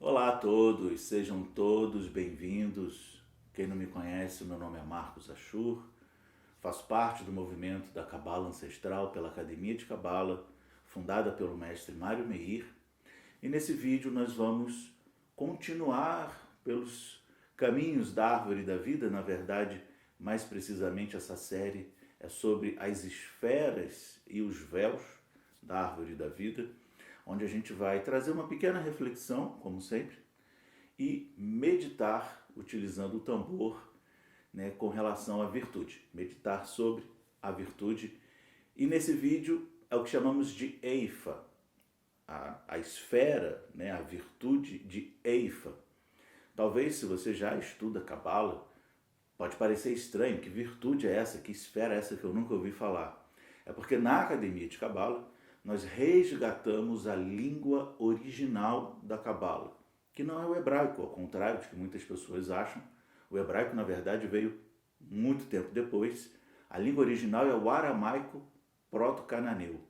Olá a todos, sejam todos bem-vindos. Quem não me conhece, meu nome é Marcos Achur, faço parte do movimento da Cabala Ancestral pela Academia de Cabala, fundada pelo mestre Mário Meir. E nesse vídeo nós vamos continuar pelos caminhos da árvore da vida. Na verdade, mais precisamente, essa série é sobre as esferas e os véus da árvore da vida, onde a gente vai trazer uma pequena reflexão, como sempre, e meditar utilizando o tambor, né, com relação à virtude. Meditar sobre a virtude. E nesse vídeo é o que chamamos de Eifa, a esfera, né, a virtude de Eifa. Talvez, se você já estuda Cabala, pode parecer estranho, que virtude é essa, que esfera é essa que eu nunca ouvi falar. É porque na Academia de Cabala nós resgatamos a língua original da Cabala, que não é o hebraico, ao contrário do que muitas pessoas acham. O hebraico, na verdade, veio muito tempo depois. A língua original é o aramaico proto-cananeu.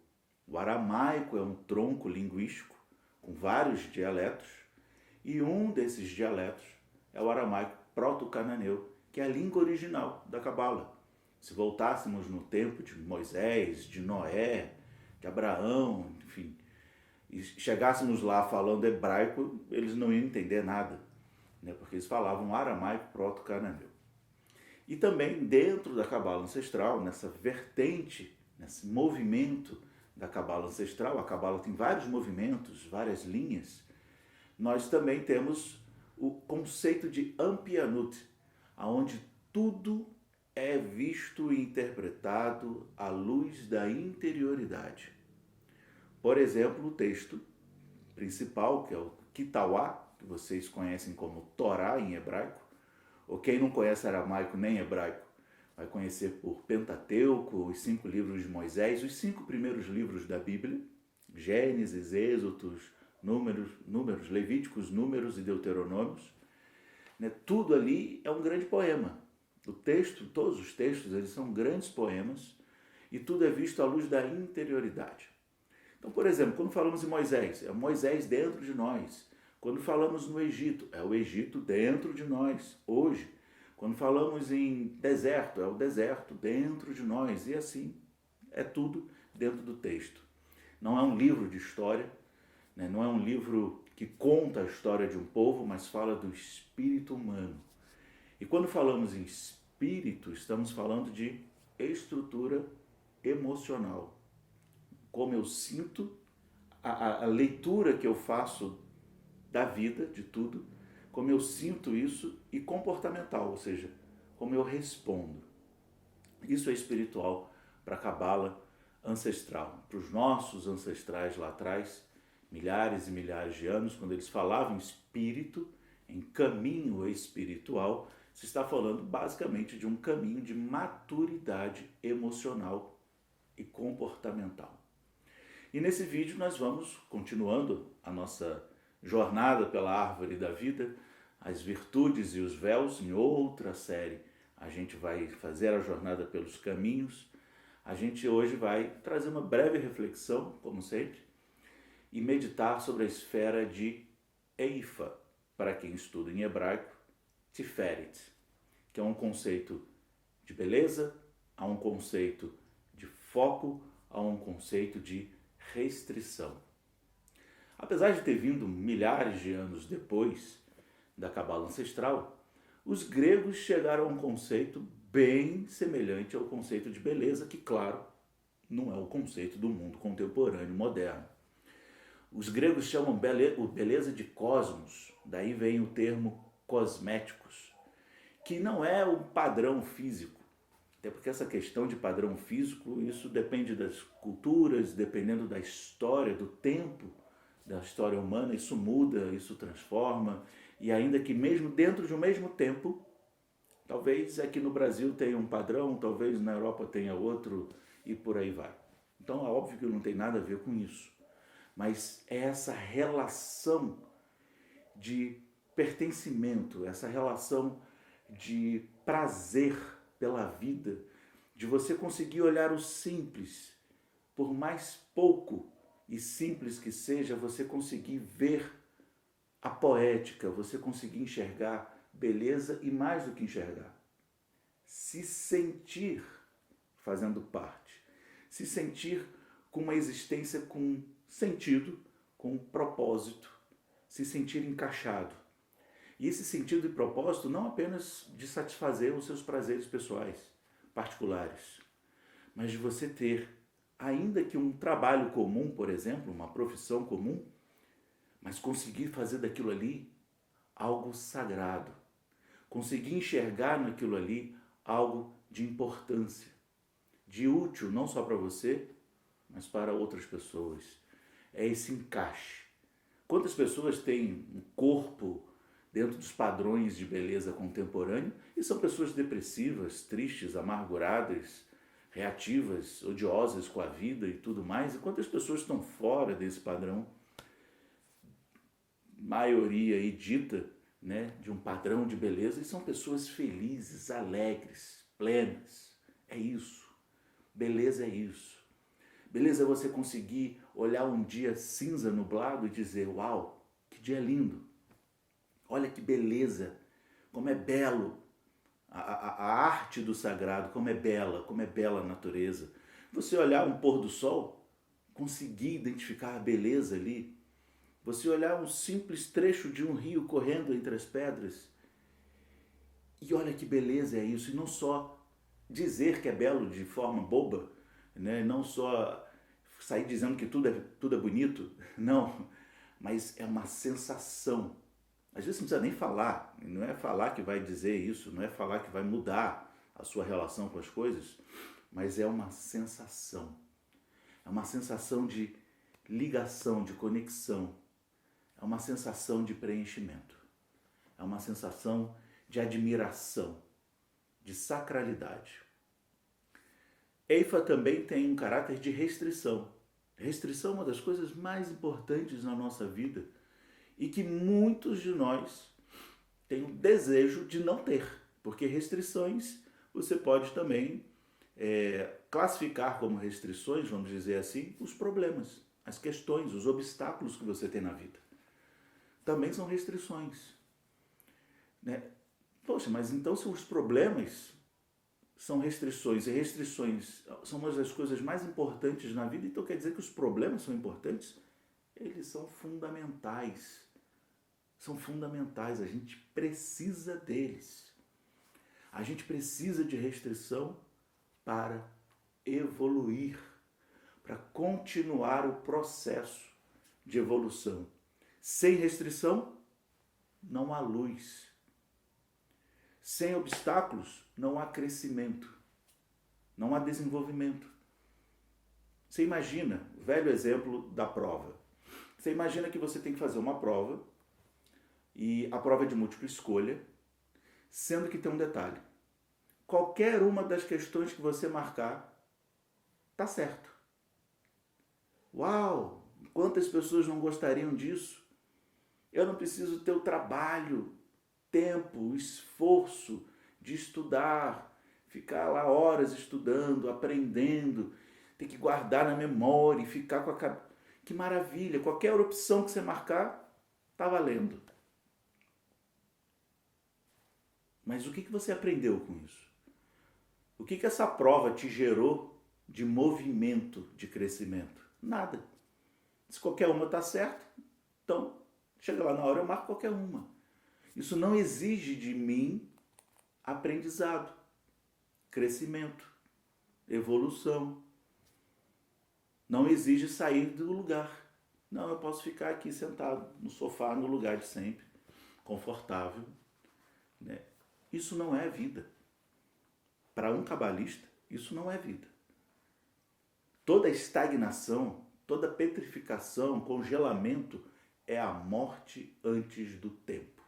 O aramaico é um tronco linguístico com vários dialetos, e um desses dialetos é o aramaico proto-cananeu, que é a língua original da Cabala. Se voltássemos no tempo de Moisés, de Noé, de Abraão, enfim, e chegássemos lá falando hebraico, eles não iam entender nada, né? Porque eles falavam aramaico proto-cananeu. E também dentro da Cabala ancestral, nessa vertente, nesse movimento da Cabala ancestral, a Cabala tem vários movimentos, várias linhas, nós também temos o conceito de Ampianut, aonde tudo é visto e interpretado à luz da interioridade. Por exemplo, o texto principal, que é o Kitawá, que vocês conhecem como Torá em hebraico, ou quem não conhece aramaico nem hebraico, vai conhecer por Pentateuco, os 5 livros de Moisés, os 5 primeiros livros da Bíblia, Gênesis, Êxodos, Números, Levíticos, Números e Deuteronômios. Né? Tudo ali é um grande poema. O texto, todos os textos, eles são grandes poemas, e tudo é visto à luz da interioridade. Então, por exemplo, quando falamos em Moisés, é Moisés dentro de nós. Quando falamos no Egito, é o Egito dentro de nós, hoje. Quando falamos em deserto, é o deserto dentro de nós. E assim, é tudo dentro do texto. Não é um livro de história, né? Não é um livro que conta a história de um povo, mas fala do espírito humano. E quando falamos em espírito, estamos falando de estrutura emocional. Como eu sinto, a leitura que eu faço da vida, de tudo, como eu sinto isso, e comportamental, ou seja, como eu respondo. Isso é espiritual para a Cabala ancestral, para os nossos ancestrais lá atrás, milhares e milhares de anos, quando eles falavam espírito, em caminho espiritual, se está falando basicamente de um caminho de maturidade emocional e comportamental. E nesse vídeo nós vamos continuando a nossa jornada pela árvore da vida, as virtudes e os véus. Em outra série a gente vai fazer a jornada pelos caminhos. A gente hoje vai trazer uma breve reflexão, como sempre, e meditar sobre a esfera de Eifa, para quem estuda em hebraico, Tiferet, que é um conceito de beleza, há um conceito de foco, há um conceito de restrição. Apesar de ter vindo milhares de anos depois da Cabala ancestral, os gregos chegaram a um conceito bem semelhante ao conceito de beleza, que, claro, não é o conceito do mundo contemporâneo moderno. Os gregos chamam beleza de cosmos, daí vem o termo cosméticos, que não é o padrão físico. Até porque essa questão de padrão físico, isso depende das culturas, dependendo da história, do tempo da história humana, isso muda, isso transforma, e ainda que mesmo dentro de um mesmo tempo, talvez aqui no Brasil tenha um padrão, talvez na Europa tenha outro, e por aí vai. Então é óbvio que não tem nada a ver com isso, mas é essa relação de pertencimento, essa relação de prazer pela vida, de você conseguir olhar o simples, por mais pouco e simples que seja, você conseguir ver a poética, você conseguir enxergar beleza e mais do que enxergar. Se sentir fazendo parte. Se sentir com uma existência com sentido, com propósito. Se sentir encaixado. E esse sentido e propósito não apenas de satisfazer os seus prazeres pessoais, particulares, mas de você ter, ainda que um trabalho comum, por exemplo, uma profissão comum, mas conseguir fazer daquilo ali algo sagrado. Conseguir enxergar naquilo ali algo de importância, de útil não só para você, mas para outras pessoas. É esse encaixe. Quantas pessoas têm um corpo dentro dos padrões de beleza contemporâneo e são pessoas depressivas, tristes, amarguradas, reativas, odiosas com a vida e tudo mais? E quantas pessoas estão fora desse padrão? Maioria aí dita, né, de um padrão de beleza, e são pessoas felizes, alegres, plenas. É isso. Beleza é isso. Beleza é você conseguir olhar um dia cinza, nublado e dizer: uau, que dia lindo. Olha que beleza, como é belo a arte do sagrado, como é bela a natureza. Você olhar um pôr do sol, conseguir identificar a beleza ali. Você olhar um simples trecho de um rio correndo entre as pedras. E olha que beleza é isso. E não só dizer que é belo de forma boba, né? Não só sair dizendo que tudo é bonito. Não, mas é uma sensação. Às vezes você não precisa nem falar. Não é falar que vai dizer isso, não é falar que vai mudar a sua relação com as coisas, mas é uma sensação. É uma sensação de ligação, de conexão. É uma sensação de preenchimento. É uma sensação de admiração, de sacralidade. Eifa também tem um caráter de restrição. Restrição é uma das coisas mais importantes na nossa vida e que muitos de nós têm o desejo de não ter, porque restrições você pode também classificar como restrições, vamos dizer assim, os problemas, as questões, os obstáculos que você tem na vida. Também são restrições. Né? Poxa, mas então se os problemas são restrições e restrições são uma das coisas mais importantes na vida, então quer dizer que os problemas são importantes? Eles são fundamentais. São fundamentais, a gente precisa deles. A gente precisa de restrição para evoluir, para continuar o processo de evolução. Sem restrição, não há luz. Sem obstáculos, não há crescimento. Não há desenvolvimento. Você imagina, velho exemplo da prova. Você imagina que você tem que fazer uma prova, e a prova é de múltipla escolha, sendo que tem um detalhe. Qualquer uma das questões que você marcar, tá certo. Uau! Quantas pessoas não gostariam disso? Eu não preciso ter o trabalho, tempo, esforço de estudar, ficar lá horas estudando, aprendendo, ter que guardar na memória e ficar com a cabeça. Que maravilha! Qualquer opção que você marcar, tá valendo. Mas o que você aprendeu com isso? O que essa prova te gerou de movimento, de crescimento? Nada. Se qualquer uma está certo, então chega lá na hora eu marco qualquer uma. Isso não exige de mim aprendizado, crescimento, evolução. Não exige sair do lugar. Não, eu posso ficar aqui sentado no sofá, no lugar de sempre, confortável, né? Isso não é vida. Para um cabalista, isso não é vida. Toda estagnação, toda petrificação, congelamento é a morte antes do tempo.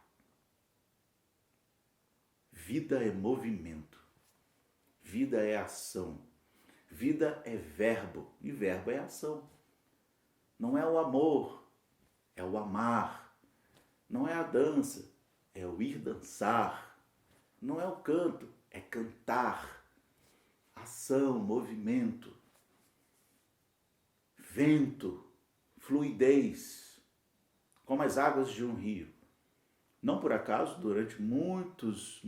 Vida é movimento. Vida é ação. Vida é verbo e verbo é ação. Não é o amor, é o amar. Não é a dança, é o ir dançar. Não é o canto, é cantar. Ação, movimento, vento, fluidez, como as águas de um rio. Não por acaso, durante muitos,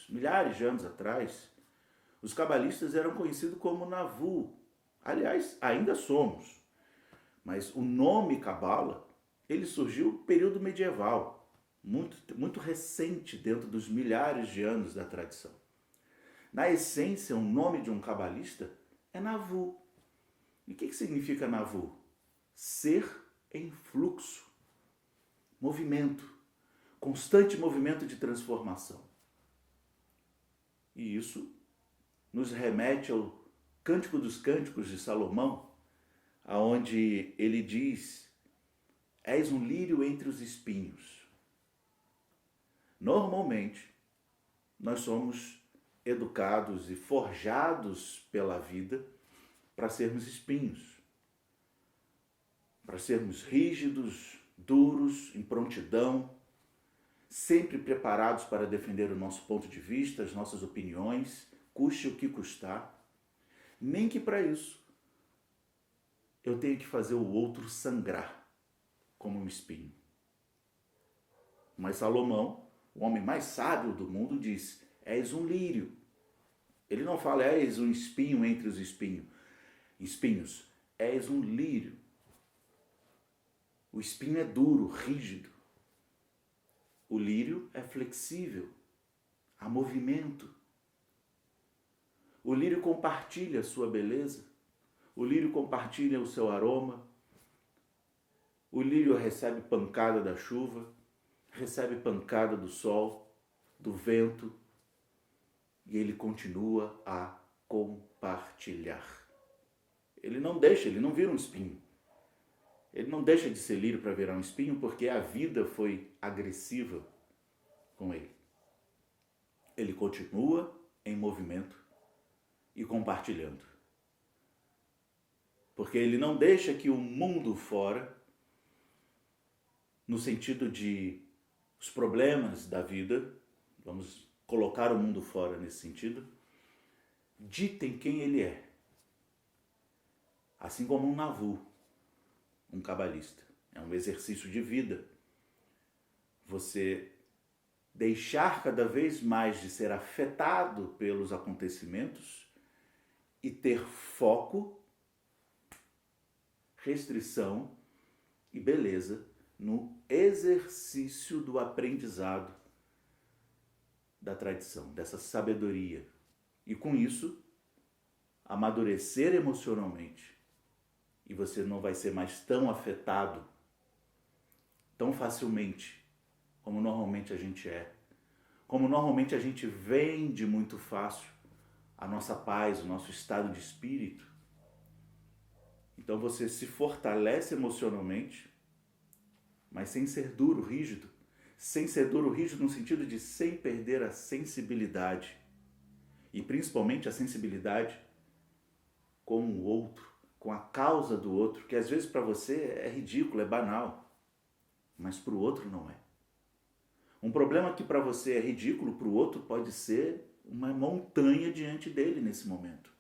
milhares de anos atrás, os cabalistas eram conhecidos como Navu. Aliás, ainda somos. Mas o nome Cabala, ele surgiu no período medieval, muito recente dentro dos milhares de anos da tradição. Na essência, o nome de um cabalista é Navu. E o que significa Navu? Ser em fluxo, movimento, constante movimento de transformação. E isso nos remete ao Cântico dos Cânticos de Salomão, aonde ele diz: és um lírio entre os espinhos. Normalmente, nós somos educados e forjados pela vida para sermos espinhos, para sermos rígidos, duros, em prontidão, sempre preparados para defender o nosso ponto de vista, as nossas opiniões, custe o que custar. Nem que para isso eu tenha que fazer o outro sangrar como um espinho. Mas Salomão, o homem mais sábio do mundo, diz: és um lírio. Ele não fala: és um espinho entre os espinhos. És um lírio. O espinho é duro, rígido. O lírio é flexível, há movimento. O lírio compartilha a sua beleza. O lírio compartilha o seu aroma. O lírio recebe pancada da chuva, recebe pancada do sol, do vento, e ele continua a compartilhar. Ele não vira um espinho. Ele não deixa de ser lírio para virar um espinho, porque a vida foi agressiva com ele. Ele continua em movimento e compartilhando. Porque ele não deixa que o mundo fora, no sentido de os problemas da vida, vamos colocar o mundo fora nesse sentido, ditem quem ele é. Assim como um Navu, um cabalista. É um exercício de vida. Você deixar cada vez mais de ser afetado pelos acontecimentos e ter foco, restrição e beleza no exercício do aprendizado da tradição, dessa sabedoria. E com isso, amadurecer emocionalmente. E você não vai ser mais tão afetado tão facilmente como normalmente a gente é. Como normalmente a gente vende muito fácil a nossa paz, o nosso estado de espírito. Então você se fortalece emocionalmente, mas sem ser duro, rígido. Sem ser duro, rígido no sentido de sem perder a sensibilidade. E principalmente a sensibilidade com o outro, com a causa do outro, que às vezes para você é ridículo, é banal, mas para o outro não é. Um problema que para você é ridículo, para o outro pode ser uma montanha diante dele nesse momento.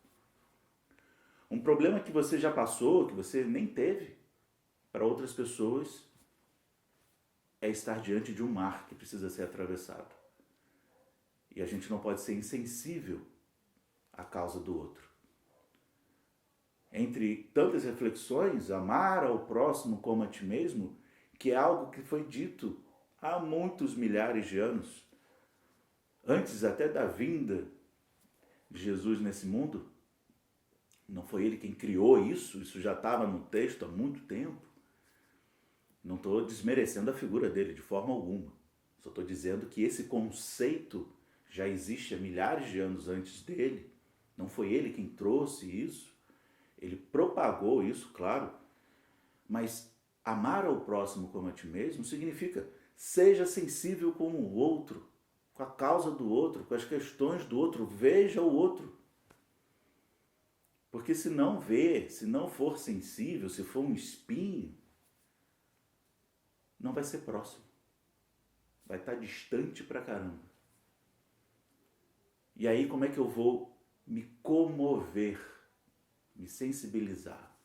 Um problema que você já passou, que você nem teve, para outras pessoas é estar diante de um mar que precisa ser atravessado. E a gente não pode ser insensível à causa do outro. Entre tantas reflexões, amar ao próximo como a ti mesmo, que é algo que foi dito há muitos milhares de anos, antes até da vinda de Jesus nesse mundo. Não foi ele quem criou isso já estava no texto há muito tempo. Não estou desmerecendo a figura dele de forma alguma. Só estou dizendo que esse conceito já existe há milhares de anos antes dele. Não foi ele quem trouxe isso. Ele propagou isso, claro. Mas amar ao próximo como a ti mesmo significa seja sensível com o outro, com a causa do outro, com as questões do outro. Veja o outro. Porque se não ver, se não for sensível, se for um espinho, não vai ser próximo. Vai estar distante pra caramba. E aí como é que eu vou me comover, me sensibilizar?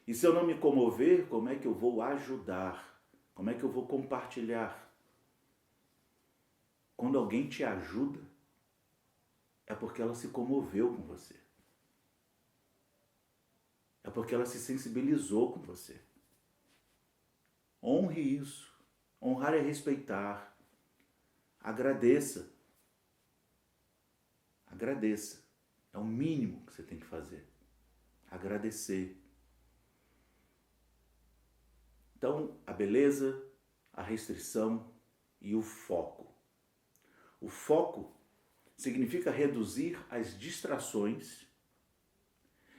E se eu não me comover, como é que eu vou ajudar? Como é que eu vou compartilhar? Quando alguém te ajuda, é porque ela se comoveu com você. É porque ela se sensibilizou com você. Honre isso. Honrar é respeitar. Agradeça. Agradeça. É o mínimo que você tem que fazer. Agradecer. Então, a beleza, a restrição e o foco. O foco significa reduzir as distrações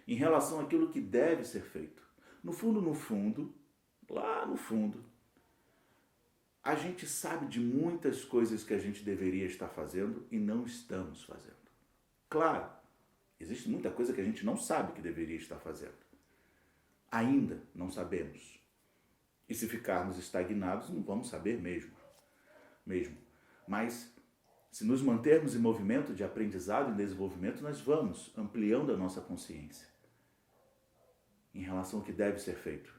em relação àquilo que deve ser feito. No fundo, lá no fundo, a gente sabe de muitas coisas que a gente deveria estar fazendo e não estamos fazendo. Claro, existe muita coisa que a gente não sabe que deveria estar fazendo. Ainda não sabemos. E se ficarmos estagnados, não vamos saber mesmo. Mas, se nos mantermos em movimento de aprendizado e desenvolvimento, nós vamos ampliando a nossa consciência em relação ao que deve ser feito.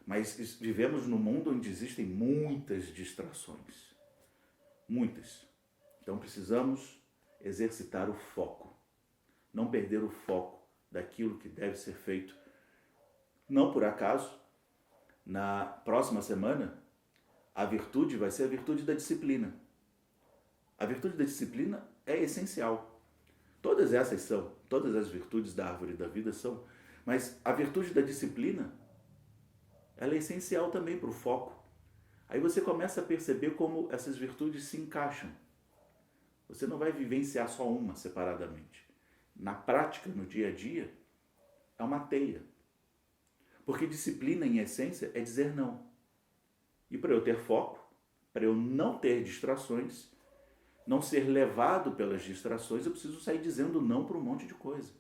Mas vivemos num mundo onde existem muitas distrações. Muitas. Então precisamos exercitar o foco. Não perder o foco daquilo que deve ser feito. Não por acaso, na próxima semana, a virtude vai ser a virtude da disciplina. A virtude da disciplina é essencial. Todas as virtudes da árvore da vida são, mas a virtude da disciplina, ela é essencial também para o foco. Aí você começa a perceber como essas virtudes se encaixam. Você não vai vivenciar só uma separadamente. Na prática, no dia a dia, é uma teia. Porque disciplina, em essência, é dizer não. E para eu ter foco, para eu não ter distrações, não ser levado pelas distrações, eu preciso sair dizendo não para um monte de coisa.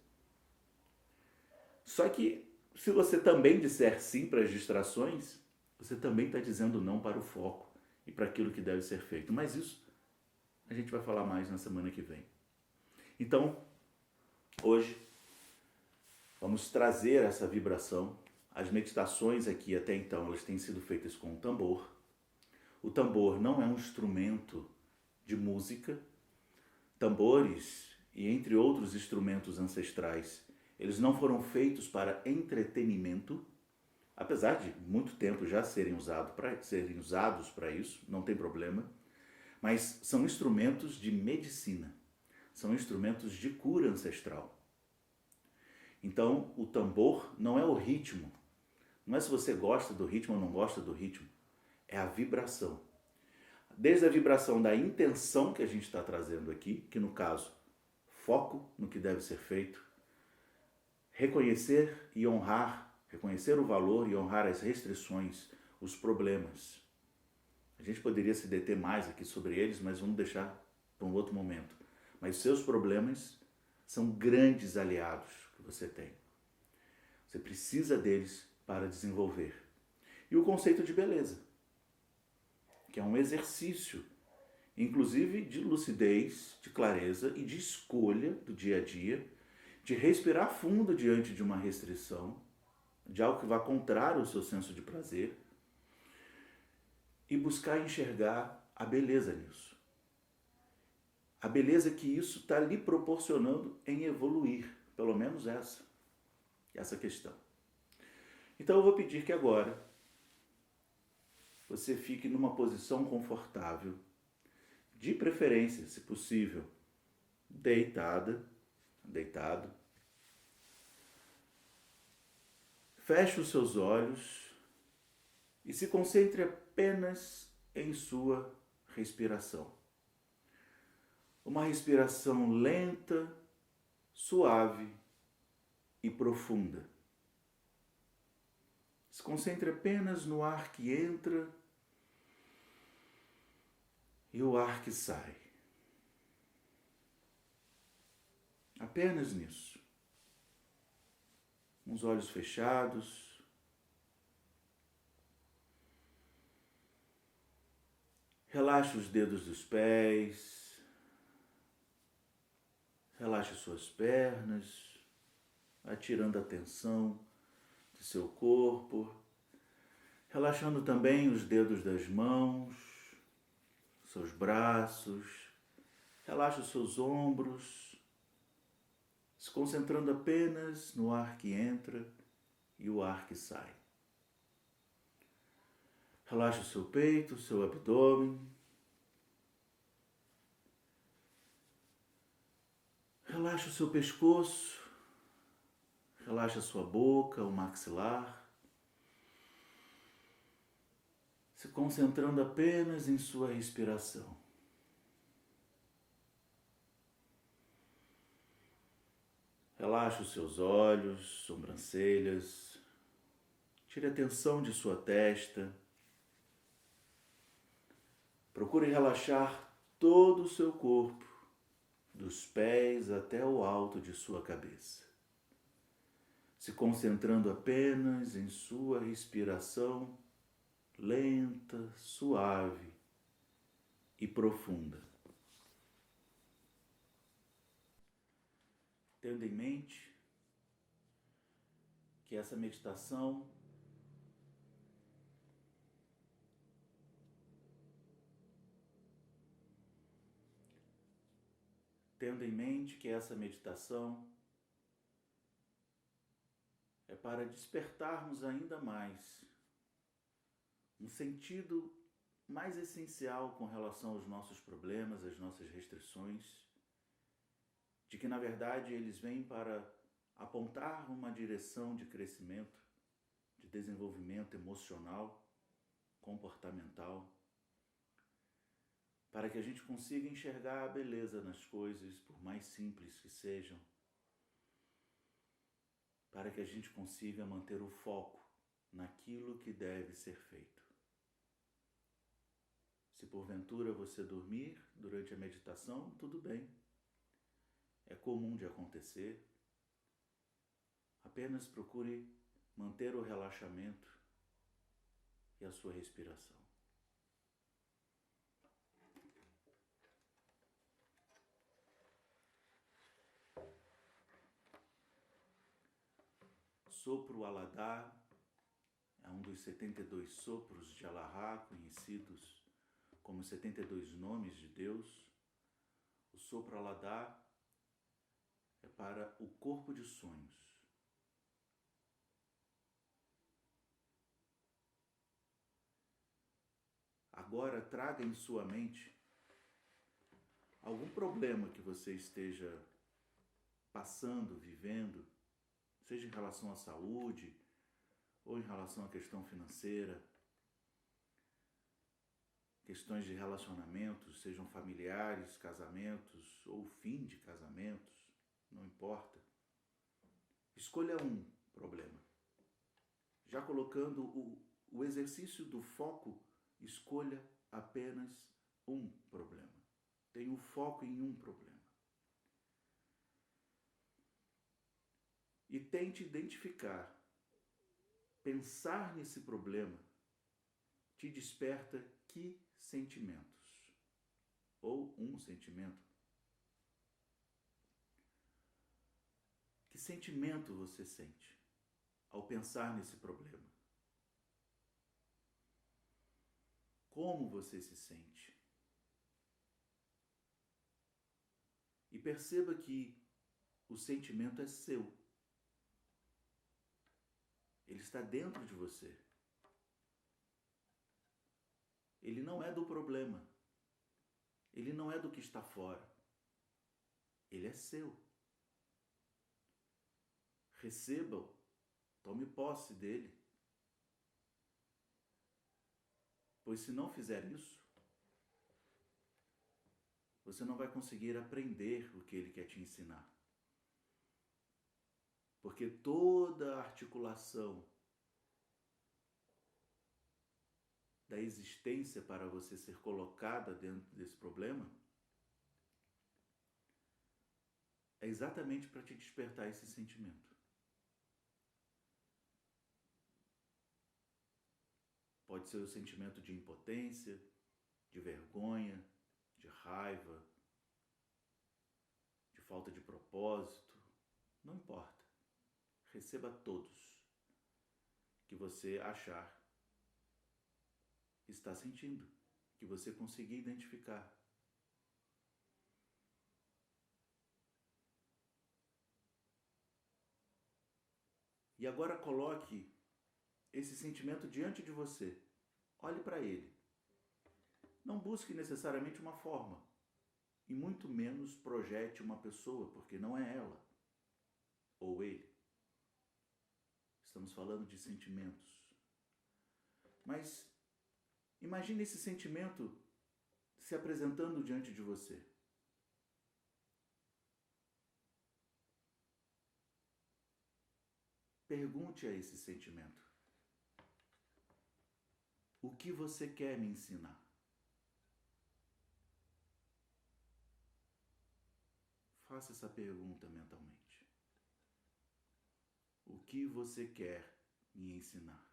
Só que, se você também disser sim para as distrações, você também está dizendo não para o foco e para aquilo que deve ser feito. Mas isso a gente vai falar mais na semana que vem. Então, hoje, vamos trazer essa vibração. As meditações aqui até então, elas têm sido feitas com o tambor. O tambor não é um instrumento de música. Tambores e entre outros instrumentos ancestrais, eles não foram feitos para entretenimento, apesar de muito tempo já serem usados para isso, não tem problema, mas são instrumentos de medicina, são instrumentos de cura ancestral. Então, o tambor não é o ritmo, não é se você gosta do ritmo ou não gosta do ritmo, é a vibração. Desde a vibração da intenção que a gente está trazendo aqui, que no caso, foco no que deve ser feito, reconhecer e honrar, reconhecer o valor e honrar as restrições, os problemas. A gente poderia se deter mais aqui sobre eles, mas vamos deixar para um outro momento. Mas seus problemas são grandes aliados que você tem. Você precisa deles para desenvolver. E o conceito de beleza, que é um exercício, inclusive de lucidez, de clareza e de escolha do dia a dia, de respirar fundo diante de uma restrição, de algo que vá contrário ao seu senso de prazer, e buscar enxergar a beleza nisso. A beleza que isso está lhe proporcionando em evoluir, pelo menos essa questão. Então eu vou pedir que agora você fique numa posição confortável, de preferência, se possível, deitado. Feche os seus olhos e se concentre apenas em sua respiração. Uma respiração lenta, suave e profunda. Se concentre apenas no ar que entra e o ar que sai. Apenas nisso. Com os olhos fechados. Relaxe os dedos dos pés. Relaxe suas pernas, atirando a tensão do seu corpo. Relaxando também os dedos das mãos, seus braços, relaxa os seus ombros, se concentrando apenas no ar que entra e o ar que sai. Relaxa o seu peito, o seu abdômen. Relaxa o seu pescoço, relaxa a sua boca, o maxilar, se concentrando apenas em sua respiração. Relaxa os seus olhos, sobrancelhas, tire a tensão de sua testa. Procure relaxar todo o seu corpo, dos pés até o alto de sua cabeça, se concentrando apenas em sua respiração lenta, suave e profunda. Tendo em mente que essa meditação é para despertarmos ainda mais um sentido mais essencial com relação aos nossos problemas, às nossas restrições, de que na verdade eles vêm para apontar uma direção de crescimento, de desenvolvimento emocional, comportamental, para que a gente consiga enxergar a beleza nas coisas, por mais simples que sejam, para que a gente consiga manter o foco naquilo que deve ser feito. Se porventura você dormir durante a meditação, tudo bem. É comum de acontecer. Apenas procure manter o relaxamento e a sua respiração. Sopro Aladar é um dos 72 sopros de Allahá, conhecidos como 72 nomes de Deus. O sopro Aladar é para o corpo de sonhos. Agora traga em sua mente algum problema que você esteja passando, vivendo, seja em relação à saúde ou em relação à questão financeira, questões de relacionamentos, sejam familiares, casamentos ou fim de casamentos, não importa. Escolha um problema. Já colocando o exercício do foco, escolha apenas um problema. Tenha o foco em um problema. E tente identificar, pensar nesse problema, te desperta que sentimentos? Ou um sentimento? Que sentimento você sente ao pensar nesse problema? Como você se sente? E perceba que o sentimento é seu. Ele está dentro de você. Ele não é do problema. Ele não é do que está fora. Ele é seu. Receba-o. Tome posse dele. Pois se não fizer isso, você não vai conseguir aprender o que ele quer te ensinar. Porque toda a articulação da existência para você ser colocada dentro desse problema é exatamente para te despertar esse sentimento. Pode ser o sentimento de impotência, de vergonha, de raiva, de falta de propósito, não importa. Receba todos que você achar está sentindo, que você conseguir identificar. E agora coloque esse sentimento diante de você. Olhe para ele. Não busque necessariamente uma forma, e muito menos projete uma pessoa, porque não é ela ou ele. Estamos falando de sentimentos. Mas imagine esse sentimento se apresentando diante de você. Pergunte a esse sentimento: o que você quer me ensinar? Faça essa pergunta mentalmente. O que você quer me ensinar?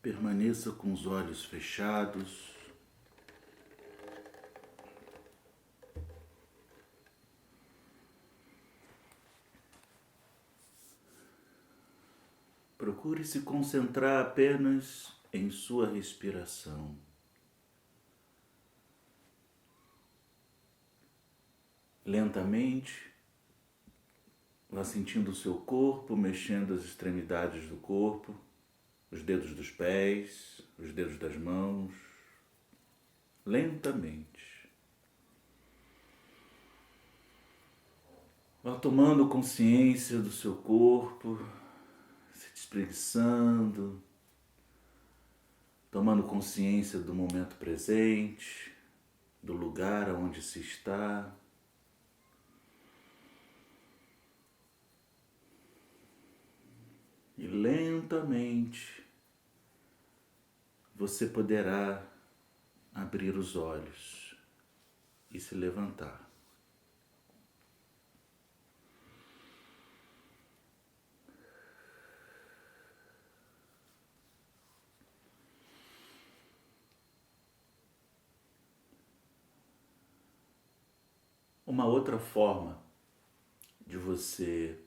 Permaneça com os olhos fechados. Procure se concentrar apenas em sua respiração. Lentamente, vá sentindo o seu corpo, mexendo as extremidades do corpo, os dedos dos pés, os dedos das mãos, lentamente. Vá tomando consciência do seu corpo, se espreguiçando, tomando consciência do momento presente, do lugar onde se está. E lentamente você poderá abrir os olhos e se levantar. Uma outra forma de você,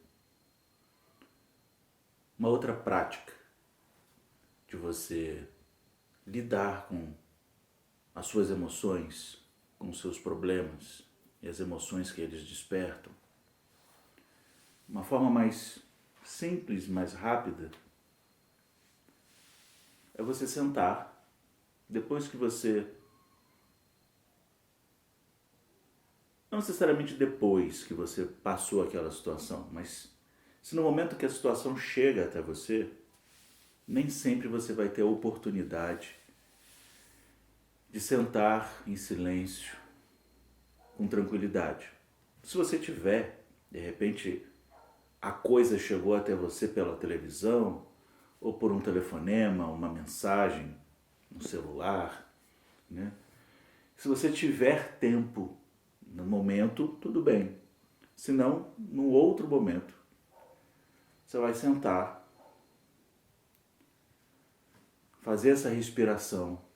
uma outra prática de você lidar com as suas emoções, com os seus problemas e as emoções que eles despertam, uma forma mais simples, mais rápida, é você sentar, depois que você, não necessariamente depois que você passou aquela situação, mas se no momento que a situação chega até você, nem sempre você vai ter a oportunidade de sentar em silêncio, com tranquilidade. Se você tiver, de repente, a coisa chegou até você pela televisão, ou por um telefonema, uma mensagem no celular, né? Se você tiver tempo no momento, tudo bem. Se não, num outro momento, você vai sentar, fazer essa respiração.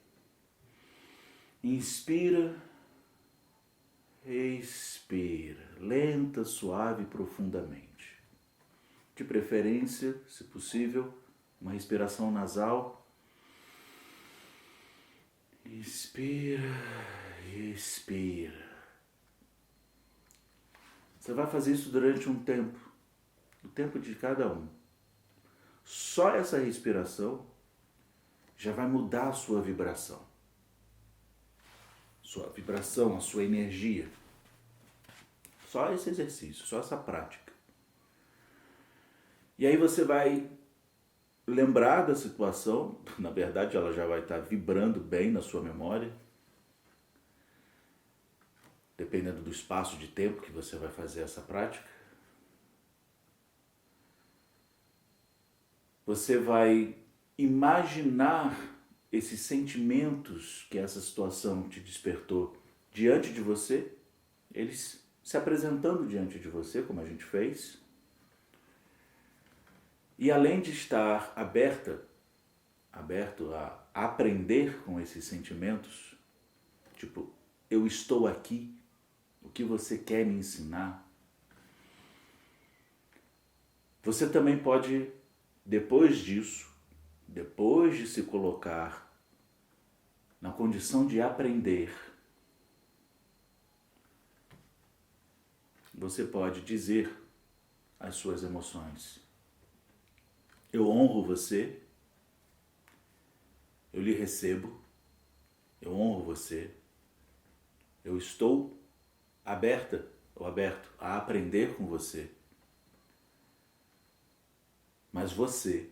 Inspira, expira, lenta, suave e profundamente. De preferência, se possível, uma respiração nasal. Inspira, expira. Você vai fazer isso durante um tempo, o tempo de cada um. Só essa respiração já vai mudar a sua vibração. Sua vibração, a sua energia. Só esse exercício, só essa prática. E aí você vai lembrar da situação, na verdade ela já vai estar vibrando bem na sua memória, dependendo do espaço de tempo que você vai fazer essa prática. Você vai imaginar esses sentimentos que essa situação te despertou diante de você, eles se apresentando diante de você, como a gente fez. E além de estar aberto a aprender com esses sentimentos, tipo, eu estou aqui, o que você quer me ensinar? Você também pode, depois disso, depois de se colocar na condição de aprender, você pode dizer as suas emoções. Eu honro você, eu lhe recebo, eu honro você, eu estou aberta ou aberto a aprender com você, mas você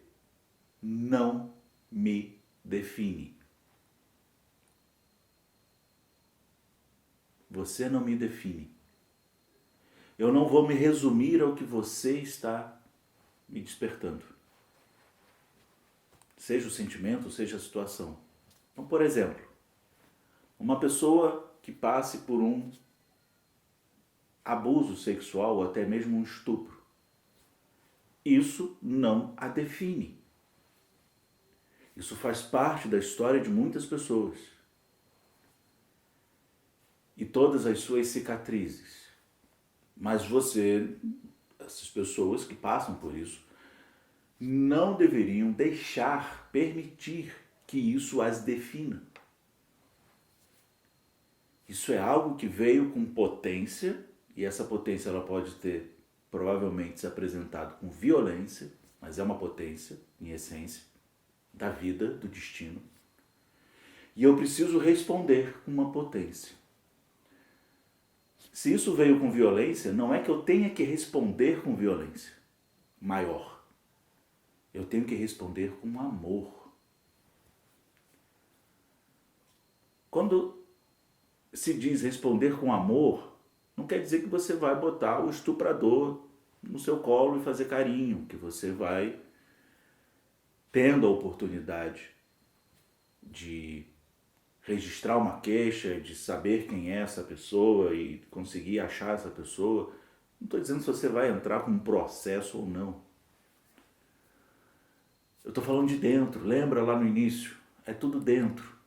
não me define. Você não me define. Eu não vou me resumir ao que você está me despertando. Seja o sentimento, seja a situação. Então, por exemplo, uma pessoa que passe por um abuso sexual ou até mesmo um estupro, isso não a define. Isso faz parte da história de muitas pessoas. E todas as suas cicatrizes. Mas você, essas pessoas que passam por isso, não deveriam deixar, permitir que isso as defina. Isso é algo que veio com potência, e essa potência ela pode ter provavelmente se apresentado com violência, mas é uma potência, em essência, da vida, do destino. E eu preciso responder com uma potência. Se isso veio com violência, não é que eu tenha que responder com violência maior. Eu tenho que responder com amor. Quando se diz responder com amor, não quer dizer que você vai botar o estuprador no seu colo e fazer carinho, que você vai, tendo a oportunidade de registrar uma queixa, de saber quem é essa pessoa e conseguir achar essa pessoa. Não estou dizendo se você vai entrar com um processo ou não. Eu estou falando de dentro, lembra lá no início? É tudo dentro.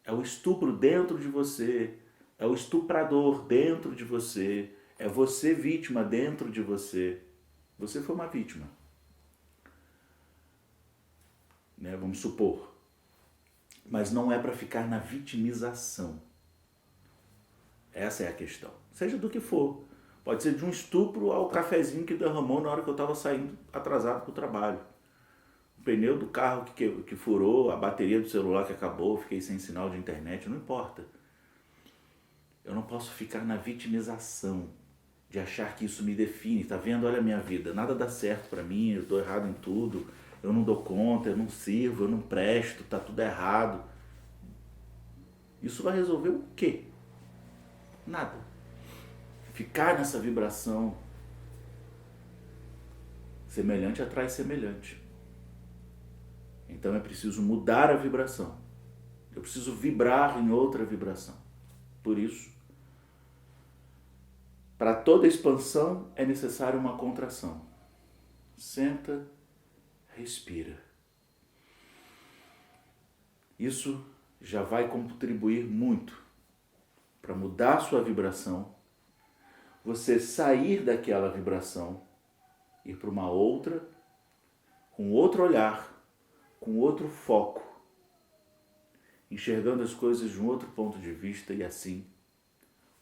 É o estupro dentro de você, é o estuprador dentro de você, é você vítima dentro de você. Você foi uma vítima. Né? Vamos supor. Mas não é para ficar na vitimização. Essa é a questão. Seja do que for. Pode ser de um estupro ao cafezinho que derramou na hora que eu estava saindo atrasado para o trabalho. O pneu do carro que furou, a bateria do celular que acabou, fiquei sem sinal de internet, não importa. Eu não posso ficar na vitimização de achar que isso me define. Tá vendo? Olha a minha vida, nada dá certo para mim, eu dou errado em tudo, eu não dou conta, eu não sirvo, eu não presto, tá tudo errado. Isso vai resolver o quê? Nada. Ficar nessa vibração semelhante atrai semelhante. Então é preciso mudar a vibração. Eu preciso vibrar em outra vibração. Por isso, para toda expansão é necessária uma contração. Senta, respira. Isso já vai contribuir muito para mudar sua vibração, você sair daquela vibração, ir para uma outra, com outro olhar, com outro foco, enxergando as coisas de um outro ponto de vista e assim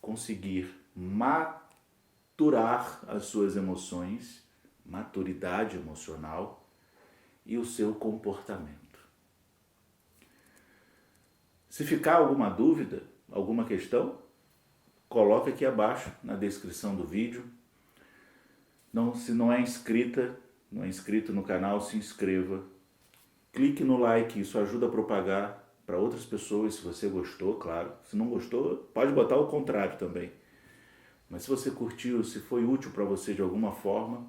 conseguir maturar as suas emoções, maturidade emocional e o seu comportamento. Se ficar alguma dúvida, alguma questão, coloca aqui abaixo na descrição do vídeo. Se não é inscrita, não é inscrito no canal, se inscreva. Clique no like, isso ajuda a propagar para outras pessoas, se você gostou, claro. Se não gostou, pode botar o contrário também. Mas se você curtiu, se foi útil para você de alguma forma,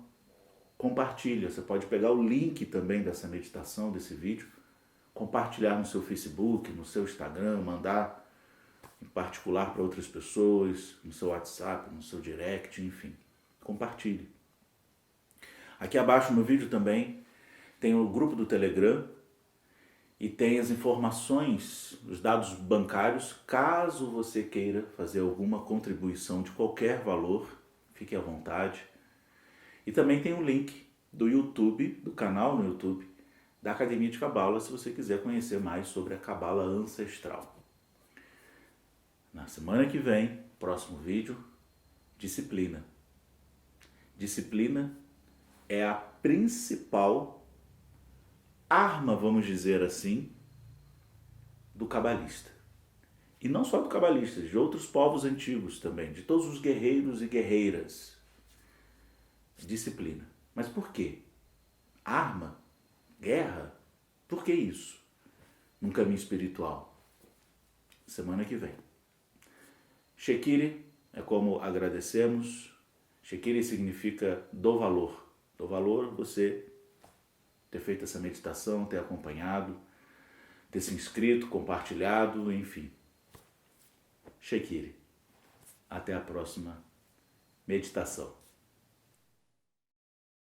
compartilha. Você pode pegar o link também dessa meditação, desse vídeo, compartilhar no seu Facebook, no seu Instagram, mandar em particular para outras pessoas, no seu WhatsApp, no seu direct, enfim. Compartilhe. Aqui abaixo no vídeo também tem o grupo do Telegram e tem as informações, os dados bancários, caso você queira fazer alguma contribuição de qualquer valor, fique à vontade. E também tem o link do YouTube, do canal no YouTube, da Academia de Cabala, se você quiser conhecer mais sobre a Cabala ancestral. Na semana que vem, próximo vídeo, disciplina. Disciplina é a principal arma, vamos dizer assim, do cabalista. E não só do cabalista, de outros povos antigos também, de todos os guerreiros e guerreiras. Disciplina. Mas por quê? Arma? Guerra? Por que isso? Num caminho espiritual. Semana que vem. Shekiri é como agradecemos. Shekiri significa dou valor. Dou valor você ter feito essa meditação, ter acompanhado, ter se inscrito, compartilhado, enfim. Shekiri. Até a próxima meditação.